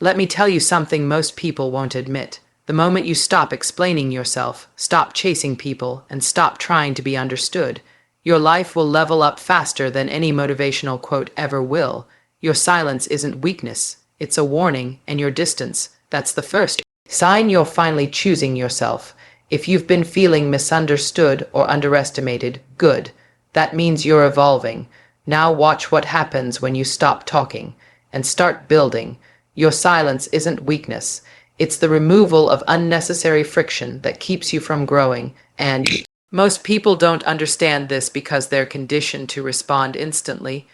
Let me tell you something most people won't admit. The moment you stop explaining yourself, stop chasing people, and stop trying to be understood, your life will level up faster than any motivational quote ever will. Your silence isn't weakness, it's a warning, and your distance, that's the first sign you're finally choosing yourself. If you've been feeling misunderstood or underestimated, good. That means you're evolving. Now watch what happens when you stop talking and start building. Your silence isn't weakness. It's the removal of unnecessary friction that keeps you from growing, and most people don't understand this because they're conditioned to respond instantly,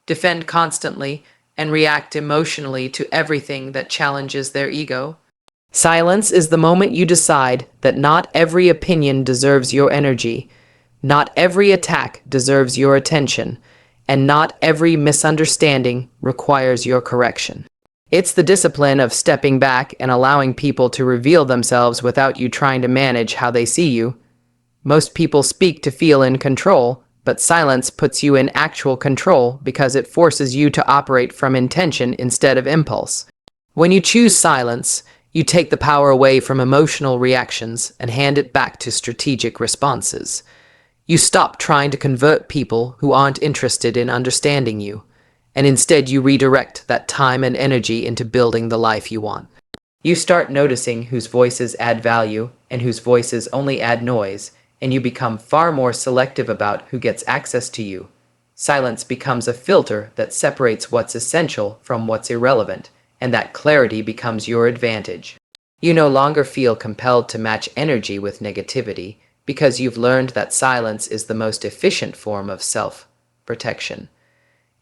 defend constantly, and react emotionally to everything that challenges their ego. Silence is the moment you decide that not every opinion deserves your energy, not every attack deserves your attention, and not every misunderstanding requires your correction. It's the discipline of stepping back and allowing people to reveal themselves without you trying to manage how they see you. Most people speak to feel in control, but silence puts you in actual control because it forces you to operate from intention instead of impulse. When you choose silence, you take the power away from emotional reactions and hand it back to strategic responses. You stop trying to convert people who aren't interested in understanding you, and instead you redirect that time and energy into building the life you want. You start noticing whose voices add value and whose voices only add noise, and you become far more selective about who gets access to you. Silence becomes a filter that separates what's essential from what's irrelevant, and that clarity becomes your advantage. You no longer feel compelled to match energy with negativity because you've learned that silence is the most efficient form of self-protection.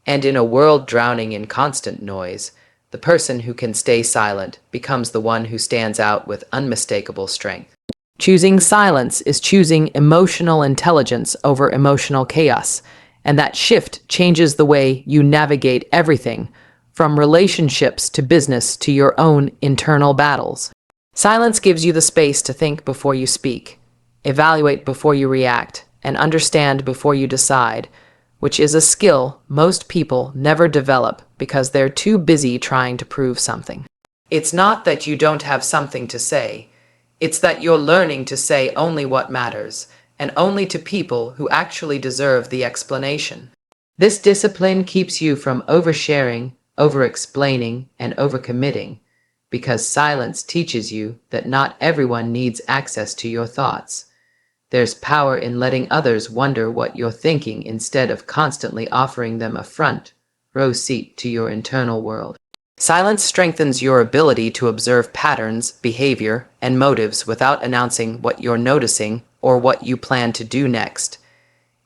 And in a world drowning in constant noise, the person who can stay silent becomes the one who stands out with unmistakable strength. Choosing silence is choosing emotional intelligence over emotional chaos, and that shift changes the way you navigate everything, from relationships to business to your own internal battles. Silence gives you the space to think before you speak, evaluate before you react, and understand before you decide, which is a skill most people never develop because they're too busy trying to prove something. It's not that you don't have something to say. It's that you're learning to say only what matters, and only to people who actually deserve the explanation. This discipline keeps you from oversharing, over-explaining, and overcommitting, because silence teaches you that not everyone needs access to your thoughts. There's power in letting others wonder what you're thinking instead of constantly offering them a front row seat to your internal world. Silence strengthens your ability to observe patterns, behavior, and motives without announcing what you're noticing or what you plan to do next.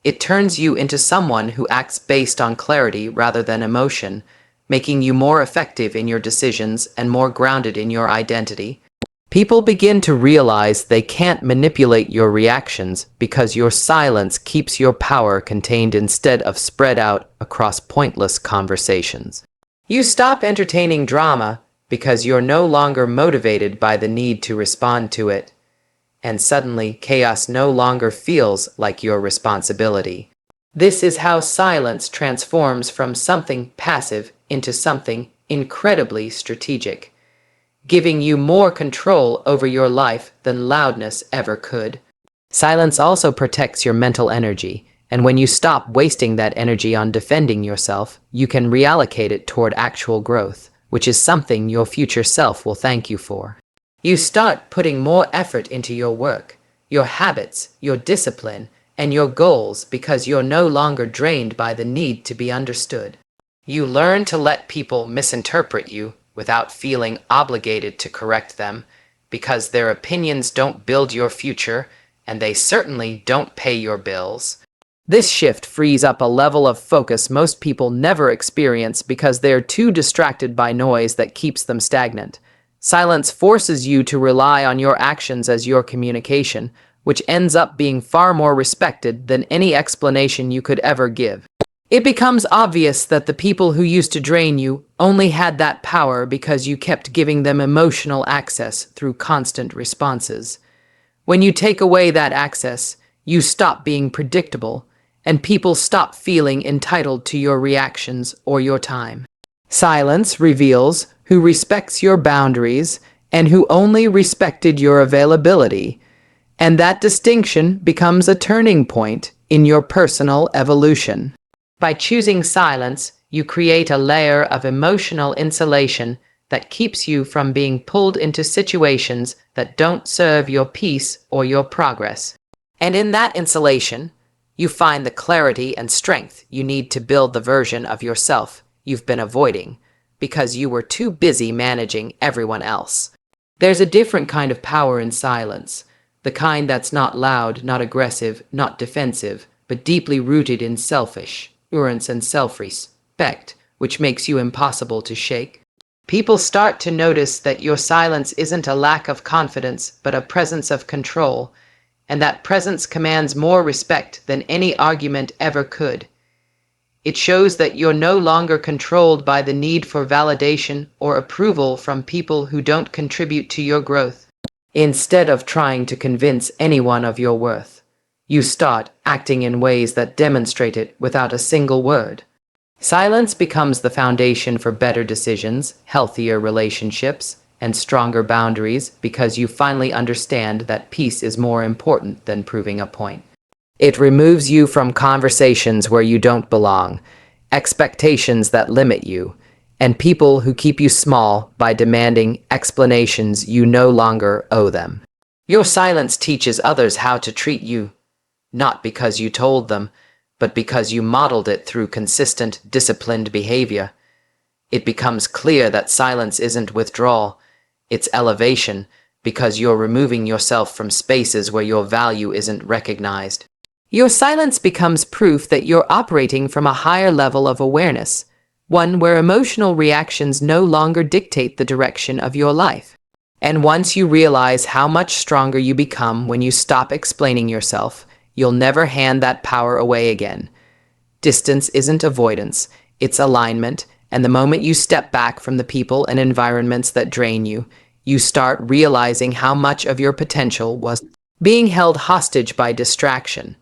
It turns you into someone who acts based on clarity rather than emotion, making you more effective in your decisions and more grounded in your identity. People begin to realize they can't manipulate your reactions because your silence keeps your power contained instead of spread out across pointless conversations. You stop entertaining drama because you're no longer motivated by the need to respond to it, and suddenly chaos no longer feels like your responsibility. This is how silence transforms from something passive into something incredibly strategic, giving you more control over your life than loudness ever could. Silence also protects your mental energy, and when you stop wasting that energy on defending yourself, you can reallocate it toward actual growth, which is something your future self will thank you for. You start putting more effort into your work, your habits, your discipline, and your goals because you're no longer drained by the need to be understood. You learn to let people misinterpret you without feeling obligated to correct them, because their opinions don't build your future, and they certainly don't pay your bills. This shift frees up a level of focus most people never experience because they're too distracted by noise that keeps them stagnant. Silence forces you to rely on your actions as your communication, which ends up being far more respected than any explanation you could ever give. It becomes obvious that the people who used to drain you only had that power because you kept giving them emotional access through constant responses. When you take away that access, you stop being predictable, and people stop feeling entitled to your reactions or your time. Silence reveals who respects your boundaries, and who only respected your availability. And that distinction becomes a turning point in your personal evolution. By choosing silence, you create a layer of emotional insulation that keeps you from being pulled into situations that don't serve your peace or your progress. And in that insulation, you find the clarity and strength you need to build the version of yourself you've been avoiding because you were too busy managing everyone else. There's a different kind of power in silence, the kind that's not loud, not aggressive, not defensive, but deeply rooted in self-assurance and self-respect, which makes you impossible to shake. People start to notice that your silence isn't a lack of confidence, but a presence of control, and that presence commands more respect than any argument ever could. It shows that you're no longer controlled by the need for validation or approval from people who don't contribute to your growth. Instead of trying to convince anyone of your worth, you start acting in ways that demonstrate it without a single word. Silence becomes the foundation for better decisions, healthier relationships, and stronger boundaries because you finally understand that peace is more important than proving a point. It removes you from conversations where you don't belong, expectations that limit you, and people who keep you small by demanding explanations you no longer owe them. Your silence teaches others how to treat you, not because you told them, but because you modeled it through consistent, disciplined behavior. It becomes clear that silence isn't withdrawal, it's elevation, because you're removing yourself from spaces where your value isn't recognized. Your silence becomes proof that you're operating from a higher level of awareness, one where emotional reactions no longer dictate the direction of your life. And once you realize how much stronger you become when you stop explaining yourself, you'll never hand that power away again. Distance isn't avoidance, it's alignment, and the moment you step back from the people and environments that drain you, you start realizing how much of your potential was being held hostage by distraction.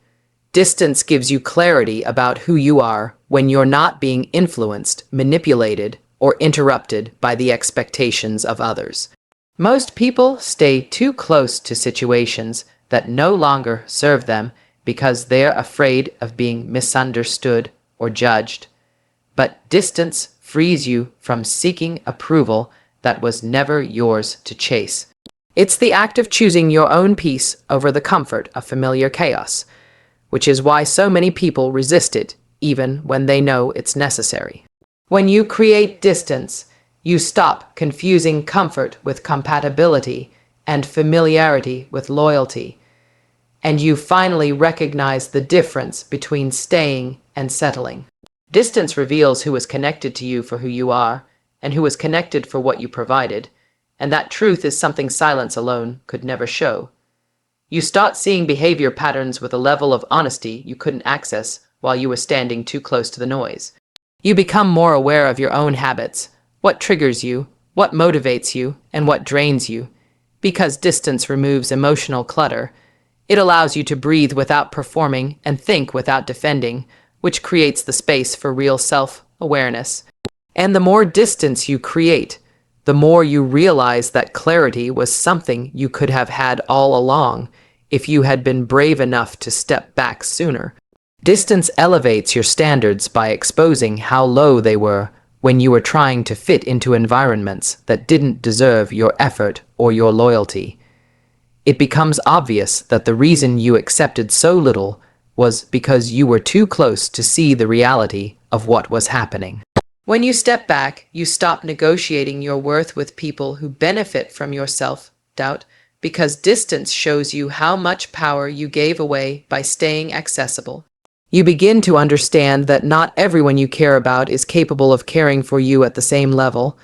Distance gives you clarity about who you are when you're not being influenced, manipulated, or interrupted by the expectations of others. Most people stay too close to situations that no longer serve them because they're afraid of being misunderstood or judged. But distance frees you from seeking approval that was never yours to chase. It's the act of choosing your own peace over the comfort of familiar chaos, which is why so many people resist it, even when they know it's necessary. When you create distance, you stop confusing comfort with compatibility and familiarity with loyalty, and you finally recognize the difference between staying and settling. Distance reveals who is connected to you for who you are, and who is connected for what you provided, and that truth is something silence alone could never show. You start seeing behavior patterns with a level of honesty you couldn't access while you were standing too close to the noise. You become more aware of your own habits, what triggers you, what motivates you, and what drains you. Because distance removes emotional clutter, it allows you to breathe without performing and think without defending, which creates the space for real self-awareness. And the more distance you create, the more you realize that clarity was something you could have had all along if you had been brave enough to step back sooner. Distance elevates your standards by exposing how low they were when you were trying to fit into environments that didn't deserve your effort or your loyalty. It becomes obvious that the reason you accepted so little was because you were too close to see the reality of what was happening. When you step back, you stop negotiating your worth with people who benefit from your self-doubt, because distance shows you how much power you gave away by staying accessible. You begin to understand that not everyone you care about is capable of caring for you at the same level,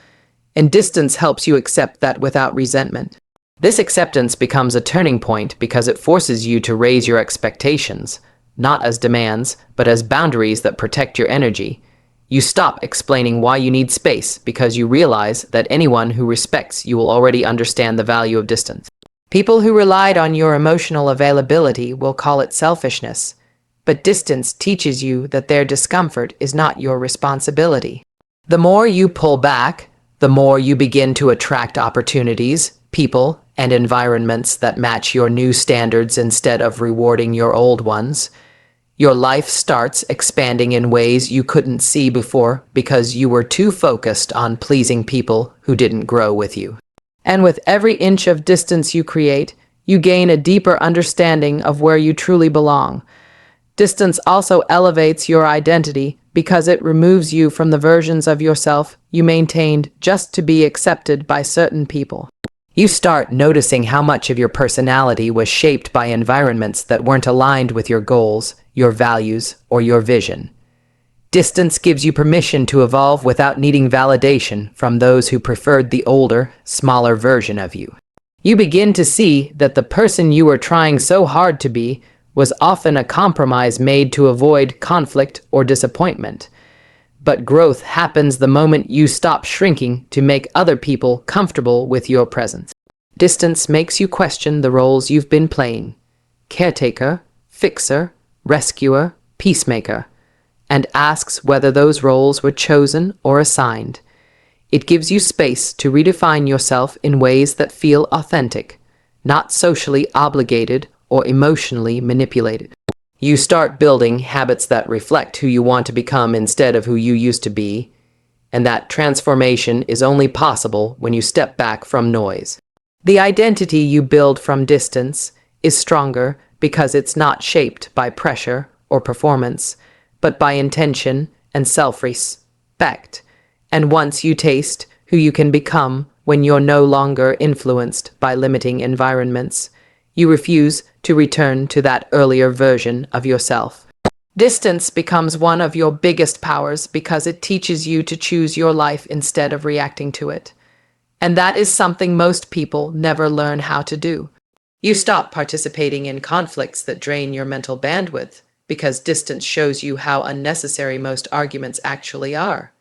and distance helps you accept that without resentment. This acceptance becomes a turning point because it forces you to raise your expectations, not as demands, but as boundaries that protect your energy. You stop explaining why you need space because you realize that anyone who respects you will already understand the value of distance. People who relied on your emotional availability will call it selfishness, but distance teaches you that their discomfort is not your responsibility. The more you pull back, the the more you begin to attract opportunities, people, and environments that match your new standards instead of rewarding your old ones. Your life starts expanding in ways you couldn't see before because you were too focused on pleasing people who didn't grow with you. And with every inch of distance you create, you gain a deeper understanding of where you truly belong. Distance also elevates your identity because it removes you from the versions of yourself you maintained just to be accepted by certain people. You start noticing how much of your personality was shaped by environments that weren't aligned with your goals, your values, or your vision. Distance gives you permission to evolve without needing validation from those who preferred the older, smaller version of you. You begin to see that the person you were trying so hard to be was often a compromise made to avoid conflict or disappointment. But growth happens the moment you stop shrinking to make other people comfortable with your presence. Distance makes you question the roles you've been playing: caretaker, fixer, rescuer, peacemaker, and asks whether those roles were chosen or assigned. It gives you space to redefine yourself in ways that feel authentic, not socially obligated or emotionally manipulated. You start building habits that reflect who you want to become instead of who you used to be, and that transformation is only possible when you step back from noise. The identity you build from distance is stronger because it's not shaped by pressure or performance, but by intention and self-respect. And once you taste who you can become when you're no longer influenced by limiting environments, you refuse to return to that earlier version of yourself. Distance becomes one of your biggest powers because it teaches you to choose your life instead of reacting to it. And that is something most people never learn how to do. You stop participating in conflicts that drain your mental bandwidth because distance shows you how unnecessary most arguments actually are.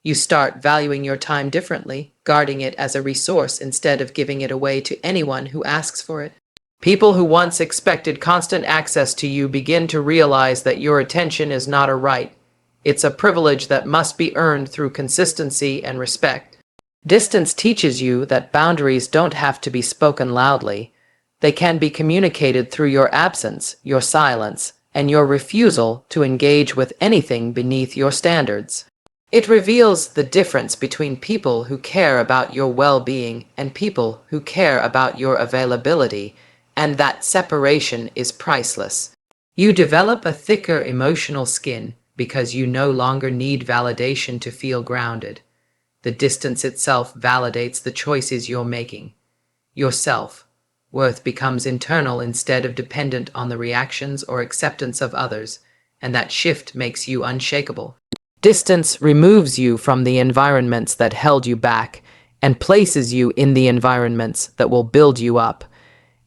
You start valuing your time differently, guarding it as a resource instead of giving it away to anyone who asks for it. People who once expected constant access to you begin to realize that your attention is not a right. It's a privilege that must be earned through consistency and respect. Distance teaches you that boundaries don't have to be spoken loudly. They can be communicated through your absence, your silence, and your refusal to engage with anything beneath your standards. It reveals the difference between people who care about your well-being and people who care about your availability, and that separation is priceless. You develop a thicker emotional skin because you no longer need validation to feel grounded. The distance itself validates the choices you're making. Your self-worth becomes internal instead of dependent on the reactions or acceptance of others, and that shift makes you unshakable. Distance removes you from the environments that held you back and places you in the environments that will build you up.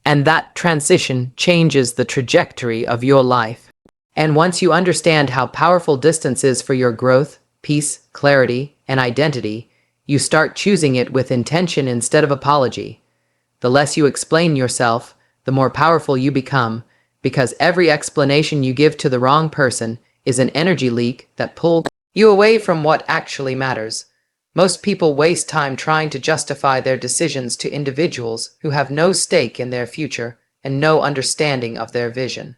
And that transition changes the trajectory of your life. And once you understand how powerful distance is for your growth, peace, clarity, and identity, you start choosing it with intention instead of apology. The less you explain yourself, the more powerful you become, because every explanation you give to the wrong person is an energy leak that pulls you away from what actually matters. Most people waste time trying to justify their decisions to individuals who have no stake in their future and no understanding of their vision.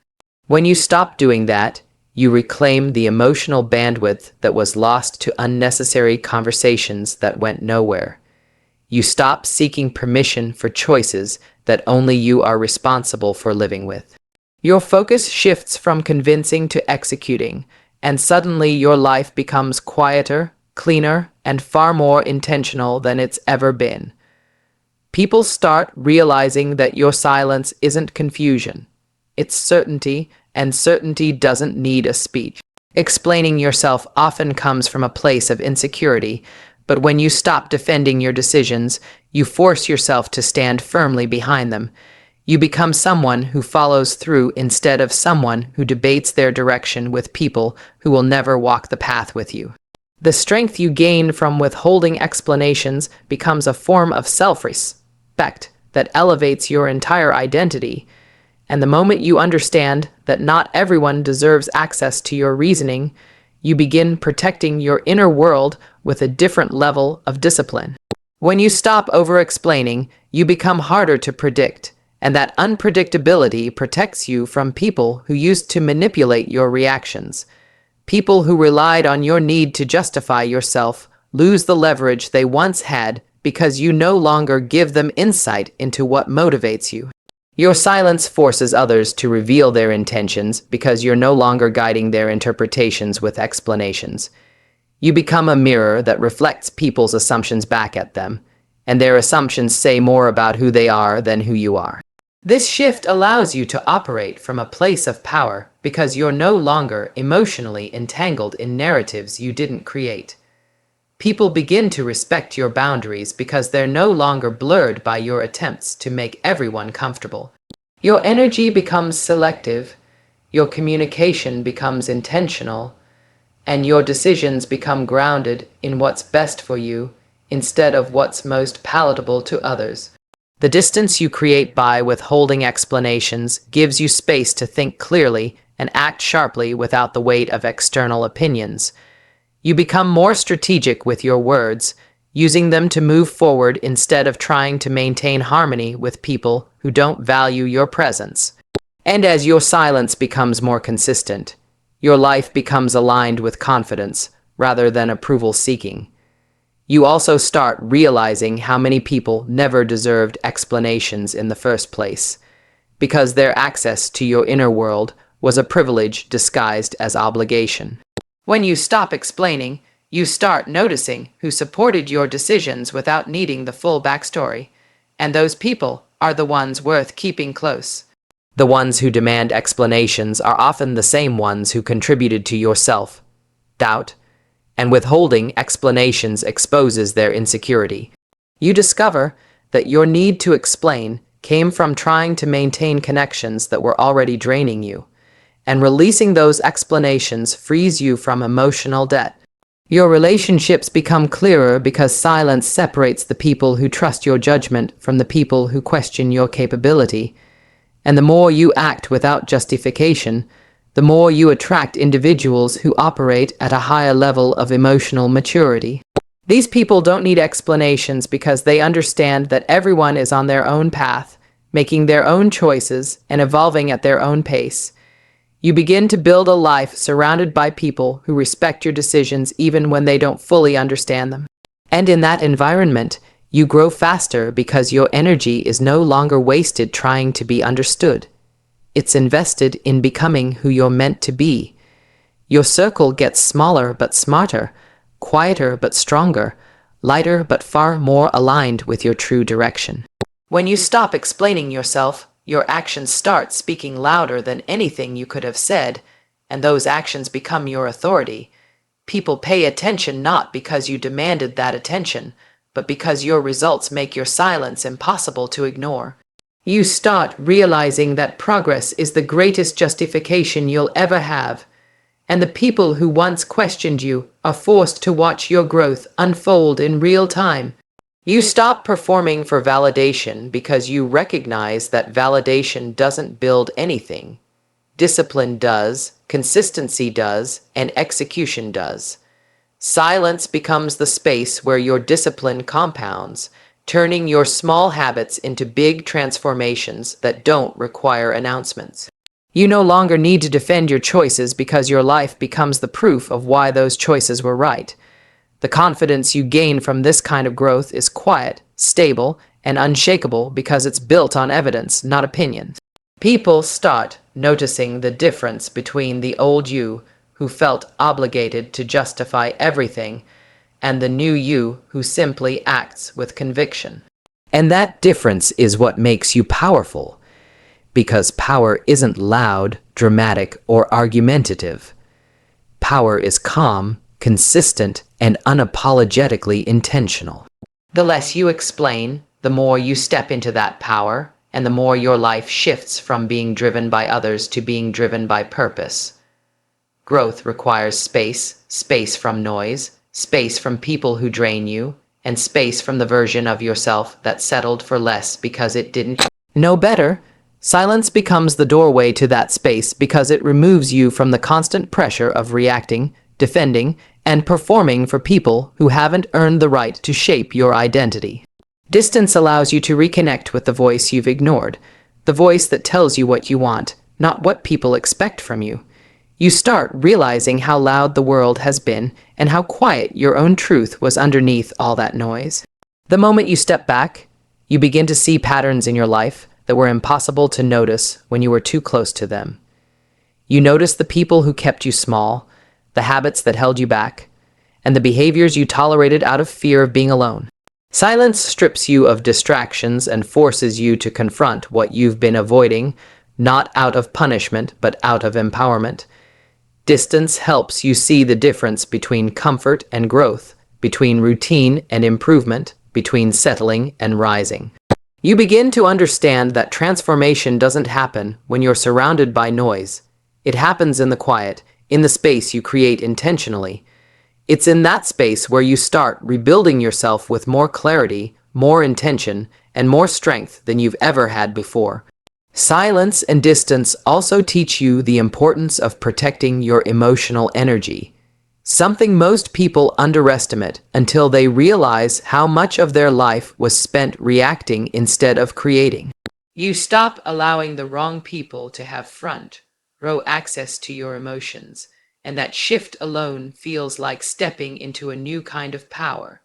When you stop doing that, you reclaim the emotional bandwidth that was lost to unnecessary conversations that went nowhere. You stop seeking permission for choices that only you are responsible for living with. Your focus shifts from convincing to executing, and suddenly your life becomes quieter, cleaner, and far more intentional than it's ever been. People start realizing that your silence isn't confusion. It's certainty, and certainty doesn't need a speech. Explaining yourself often comes from a place of insecurity, but when you stop defending your decisions, you force yourself to stand firmly behind them. You become someone who follows through instead of someone who debates their direction with people who will never walk the path with you. The strength you gain from withholding explanations becomes a form of self-respect that elevates your entire identity. And the moment you understand that not everyone deserves access to your reasoning, you begin protecting your inner world with a different level of discipline. When you stop over-explaining, you become harder to predict, and that unpredictability protects you from people who used to manipulate your reactions. People who relied on your need to justify yourself lose the leverage they once had because you no longer give them insight into what motivates you. Your silence forces others to reveal their intentions because you're no longer guiding their interpretations with explanations. You become a mirror that reflects people's assumptions back at them, and their assumptions say more about who they are than who you are. This shift allows you to operate from a place of power because you're no longer emotionally entangled in narratives you didn't create. People begin to respect your boundaries because they're no longer blurred by your attempts to make everyone comfortable. Your energy becomes selective, your communication becomes intentional, and your decisions become grounded in what's best for you instead of what's most palatable to others. The distance you create by withholding explanations gives you space to think clearly and act sharply without the weight of external opinions. You become more strategic with your words, using them to move forward instead of trying to maintain harmony with people who don't value your presence. And as your silence becomes more consistent, your life becomes aligned with confidence rather than approval seeking. You also start realizing how many people never deserved explanations in the first place, because their access to your inner world was a privilege disguised as obligation. When you stop explaining, you start noticing who supported your decisions without needing the full backstory, and those people are the ones worth keeping close. The ones who demand explanations are often the same ones who contributed to your self-doubt, and withholding explanations exposes their insecurity. You discover that your need to explain came from trying to maintain connections that were already draining you, and releasing those explanations frees you from emotional debt. Your relationships become clearer because silence separates the people who trust your judgment from the people who question your capability. And the more you act without justification, the more you attract individuals who operate at a higher level of emotional maturity. These people don't need explanations because they understand that everyone is on their own path, making their own choices and evolving at their own pace. You begin to build a life surrounded by people who respect your decisions even when they don't fully understand them. And in that environment, you grow faster because your energy is no longer wasted trying to be understood. It's invested in becoming who you're meant to be. Your circle gets smaller but smarter, quieter but stronger, lighter but far more aligned with your true direction. When you stop explaining yourself, your actions start speaking louder than anything you could have said, and those actions become your authority. People pay attention not because you demanded that attention, but because your results make your silence impossible to ignore. You start realizing that progress is the greatest justification you'll ever have, and the people who once questioned you are forced to watch your growth unfold in real time. You stop performing for validation because you recognize that validation doesn't build anything. Discipline does, consistency does, and execution does. Silence becomes the space where your discipline compounds, turning your small habits into big transformations that don't require announcements. You no longer need to defend your choices because your life becomes the proof of why those choices were right. The confidence you gain from this kind of growth is quiet, stable, and unshakable because it's built on evidence, not opinions. People start noticing the difference between the old you, who felt obligated to justify everything, and the new you who simply acts with conviction. And that difference is what makes you powerful, because power isn't loud, dramatic, or argumentative. Power is calm, consistent, and unapologetically intentional. The less you explain, the more you step into that power, and the more your life shifts from being driven by others to being driven by purpose. Growth requires space, space from noise, space from people who drain you, and space from the version of yourself that settled for less because it didn't know better. Silence becomes the doorway to that space because it removes you from the constant pressure of reacting, defending, and performing for people who haven't earned the right to shape your identity. Distance allows you to reconnect with the voice you've ignored, the voice that tells you what you want, not what people expect from you. You start realizing how loud the world has been and how quiet your own truth was underneath all that noise. The moment you step back, you begin to see patterns in your life that were impossible to notice when you were too close to them. You notice the people who kept you small, the habits that held you back, and the behaviors you tolerated out of fear of being alone. Silence strips you of distractions and forces you to confront what you've been avoiding, not out of punishment, but out of empowerment. Distance helps you see the difference between comfort and growth, between routine and improvement, between settling and rising. You begin to understand that transformation doesn't happen when you're surrounded by noise. It happens in the quiet, in the space you create intentionally. It's in that space where you start rebuilding yourself with more clarity, more intention, and more strength than you've ever had before. Silence and distance also teach you the importance of protecting your emotional energy, something most people underestimate until they realize how much of their life was spent reacting instead of creating. You stop allowing the wrong people to have front row access to your emotions, and that shift alone feels like stepping into a new kind of power.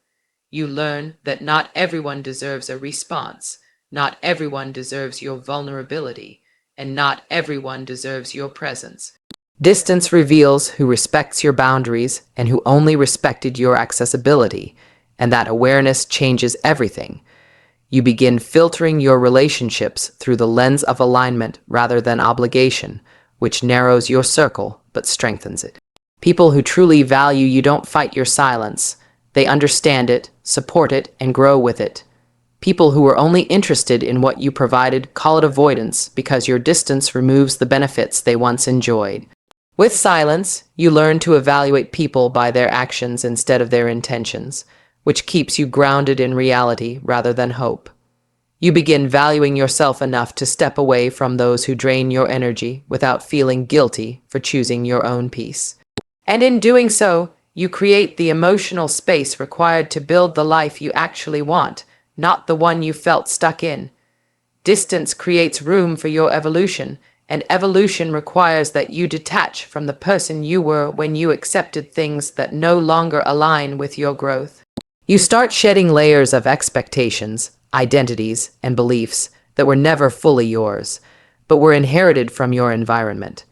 You learn that not everyone deserves a response. Not everyone deserves your vulnerability, and not everyone deserves your presence. Distance reveals who respects your boundaries and who only respected your accessibility, and that awareness changes everything. You begin filtering your relationships through the lens of alignment rather than obligation, which narrows your circle but strengthens it. People who truly value you don't fight your silence. They understand it, support it, and grow with it. People who are only interested in what you provided call it avoidance because your distance removes the benefits they once enjoyed. With silence, you learn to evaluate people by their actions instead of their intentions, which keeps you grounded in reality rather than hope. You begin valuing yourself enough to step away from those who drain your energy without feeling guilty for choosing your own peace. And in doing so, you create the emotional space required to build the life you actually want, not the one you felt stuck in. Distance creates room for your evolution, and evolution requires that you detach from the person you were when you accepted things that no longer align with your growth. You start shedding layers of expectations, identities, and beliefs that were never fully yours, but were inherited from your environment.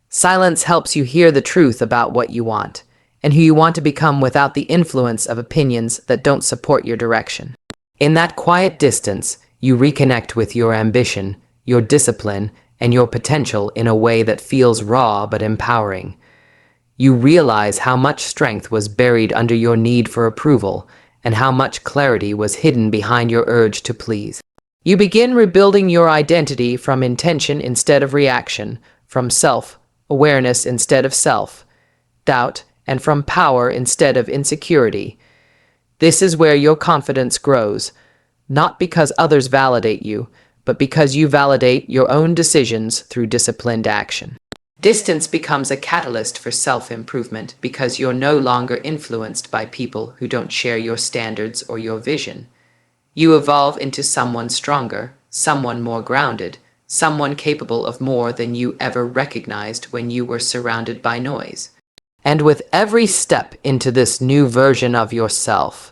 Silence helps you hear the truth about what you want, and who you want to become without the influence of opinions that don't support your direction. In that quiet distance, you reconnect with your ambition, your discipline, and your potential in a way that feels raw but empowering. You realize how much strength was buried under your need for approval, and how much clarity was hidden behind your urge to please. You begin rebuilding your identity from intention instead of reaction, from self-awareness instead of self-doubt, and from power instead of insecurity. This is where your confidence grows, not because others validate you, but because you validate your own decisions through disciplined action. Distance becomes a catalyst for self-improvement because you're no longer influenced by people who don't share your standards or your vision. You evolve into someone stronger, someone more grounded, someone capable of more than you ever recognized when you were surrounded by noise. And with every step into this new version of yourself,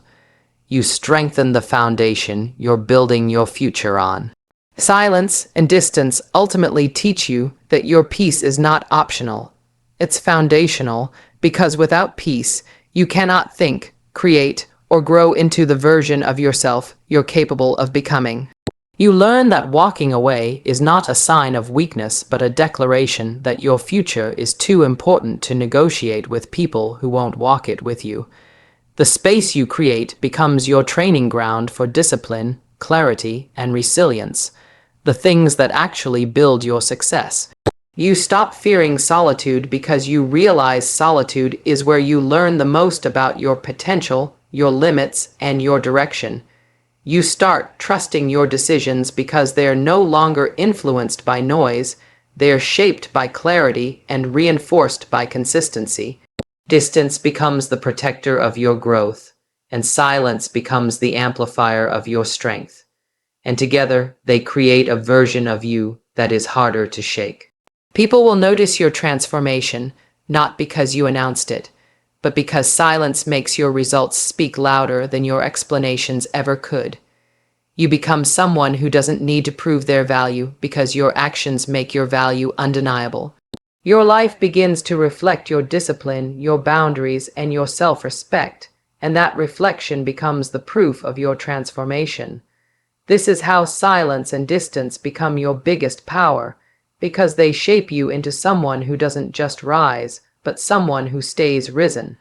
you strengthen the foundation you're building your future on. Silence and distance ultimately teach you that your peace is not optional. It's foundational because without peace, you cannot think, create, or grow into the version of yourself you're capable of becoming. You learn that walking away is not a sign of weakness, but a declaration that your future is too important to negotiate with people who won't walk it with you. The space you create becomes your training ground for discipline, clarity, and resilience, the things that actually build your success. You stop fearing solitude because you realize solitude is where you learn the most about your potential, your limits, and your direction. You start trusting your decisions because they're no longer influenced by noise, they're shaped by clarity and reinforced by consistency. Distance becomes the protector of your growth, and silence becomes the amplifier of your strength. And together, they create a version of you that is harder to shake. People will notice your transformation, not because you announced it, but because silence makes your results speak louder than your explanations ever could. You become someone who doesn't need to prove their value because your actions make your value undeniable. Your life begins to reflect your discipline, your boundaries, and your self-respect, and that reflection becomes the proof of your transformation. This is how silence and distance become your biggest power, because they shape you into someone who doesn't just rise, but someone who stays risen.